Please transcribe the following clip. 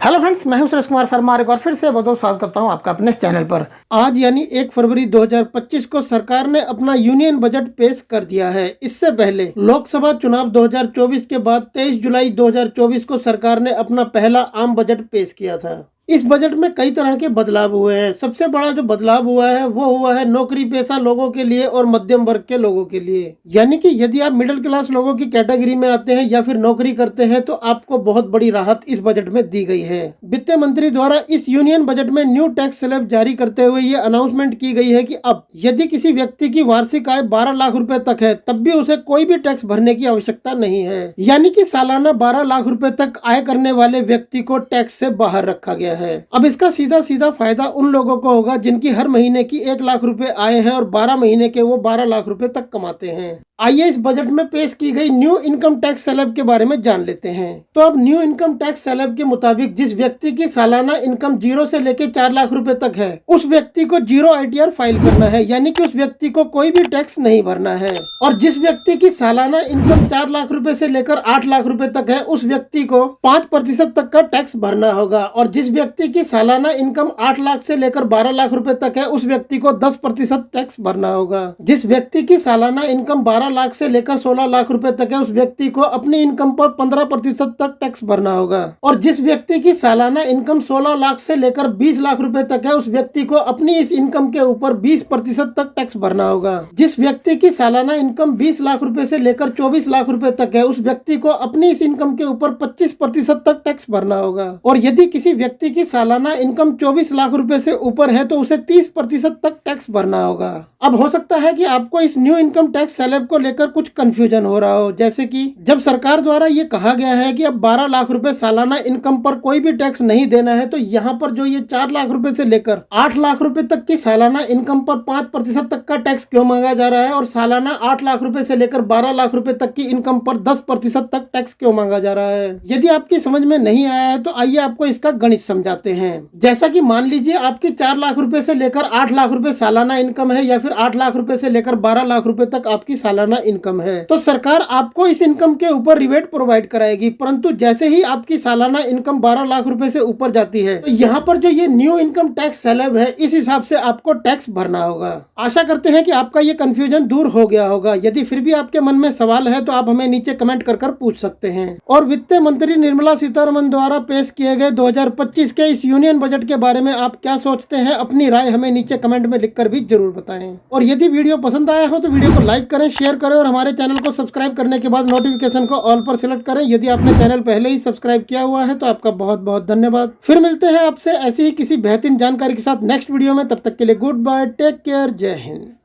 Hello friends, मैं हूं सुरेश कुमार शर्मा। एक बार फिर से बहुत स्वागत करता हूं आपका अपने चैनल पर। आज यानी 1 फरवरी 2025 को सरकार ने अपना यूनियन बजट पेश कर दिया है। इससे पहले लोकसभा चुनाव 2024 के बाद 23 जुलाई 2024 को सरकार ने अपना पहला आम बजट पेश किया था। इस बजट में कई तरह के बदलाव हुए हैं। सबसे बड़ा जो बदलाव हुआ है वो हुआ है नौकरी पेशा लोगों के लिए और मध्यम वर्ग के लोगों के लिए। यानी कि यदि आप मिडिल क्लास लोगों की कैटेगरी में आते हैं या फिर नौकरी करते हैं तो आपको बहुत बड़ी राहत इस बजट में दी गई है। वित्त मंत्री द्वारा इस यूनियन बजट में न्यू टैक्स स्लैब जारी करते हुए ये अनाउंसमेंट की गई है कि अब यदि किसी व्यक्ति की वार्षिक आय 12 लाख रुपए तक है तब भी उसे कोई भी टैक्स भरने की आवश्यकता नहीं है। यानी कि सालाना 12 लाख रुपए तक आय करने वाले व्यक्ति को टैक्स से बाहर रखा गया है। अब इसका सीधा सीधा फायदा उन लोगों को होगा जिनकी हर महीने की 1 लाख रुपए आय है और 12 महीने के वो 12 लाख रुपए तक कमाते हैं। आइए इस बजट में पेश की गई न्यू इनकम टैक्स स्लैब के बारे में जान लेते हैं। तो अब न्यू इनकम टैक्स स्लैब के मुताबिक जिस व्यक्ति की सालाना इनकम 0 से लेकर 4 लाख रुपए तक है उस व्यक्ति को 0 ITR फाइल करना है, यानी कि उस व्यक्ति को कोई भी टैक्स नहीं भरना है। और जिस व्यक्ति की सालाना इनकम 4 लाख रुपए से लेकर 8 लाख रुपए तक है उस व्यक्ति को 5% तक का टैक्स भरना होगा। और जिस व्यक्ति की सालाना इनकम 8 लाख से लेकर 12 लाख रुपए तक है उस व्यक्ति को 10% टैक्स भरना होगा। जिस व्यक्ति की सालाना इनकम 12 लाख से लेकर 16 लाख रुपए तक है उस व्यक्ति को अपनी इनकम पर 15% तक टैक्स भरना होगा। और जिस व्यक्ति की सालाना इनकम 16 लाख से लेकर 20 लाख रुपए तक है उस व्यक्ति को अपनी इस इनकम के ऊपर 20% तक टैक्स भरना होगा। जिस व्यक्ति की सालाना इनकम 20 लाख रुपए से लेकर 24 लाख रुपए तक है उस व्यक्ति को अपनी इस इनकम के ऊपर 25% तक टैक्स भरना होगा। और यदि किसी व्यक्ति की सालाना इनकम 24 लाख रुपए से ऊपर है तो उसे 30% तक टैक्स भरना होगा। अब हो सकता है कि आपको इस न्यू इनकम टैक्स स्लैब को लेकर कुछ कंफ्यूजन हो रहा हो, जैसे कि जब सरकार द्वारा ये कहा गया है कि अब 12 लाख रुपए सालाना इनकम पर कोई भी टैक्स नहीं देना है तो यहाँ पर जो ये 4 लाख रुपए से लेकर 8 लाख रुपए तक की सालाना इनकम पर 5% तक का टैक्स क्यों मांगा जा रहा है और सालाना 8 लाख रुपए से लेकर 12 लाख रुपए तक की इनकम पर 10% तक टैक्स क्यों मांगा जा रहा है। यदि आपकी समझ में नहीं आया है तो आइए आपको इसका गणित समझाते हैं। जैसा कि मान लीजिए आपकी 4 लाख रुपए से लेकर 8 लाख रुपए सालाना इनकम है या फिर 8 लाख रुपए से लेकर 12 लाख रुपए तक आपकी सालाना इनकम है तो सरकार आपको इस इनकम के ऊपर रिबेट प्रोवाइड कराएगी। परंतु जैसे ही आपकी सालाना इनकम 12 लाख रुपए से ऊपर जाती है तो यहाँ पर जो ये न्यू इनकम टैक्स स्लैब है इस हिसाब से आपको टैक्स भरना होगा। आशा करते हैं कि आपका ये कंफ्यूजन दूर हो गया होगा। यदि फिर भी आपके मन में सवाल है तो आप हमें नीचे कमेंट कर पूछ सकते हैं। और वित्त मंत्री निर्मला सीतारमण द्वारा पेश किए गए 2025 के इस यूनियन बजट के बारे में आप क्या सोचते हैं, अपनी राय हमें नीचे कमेंट में लिखकर भी जरूर बताएं। और यदि वीडियो पसंद आया हो तो वीडियो को लाइक करें, शेयर करें और हमारे चैनल को सब्सक्राइब करने के बाद नोटिफिकेशन को ऑल पर सिलेक्ट करें। यदि आपने चैनल पहले ही सब्सक्राइब किया हुआ है तो आपका बहुत बहुत धन्यवाद। फिर मिलते हैं आपसे ऐसी ही किसी बेहतरीन जानकारी के साथ नेक्स्ट वीडियो में। तब तक के लिए गुड बाय, टेक केयर, जय हिंद।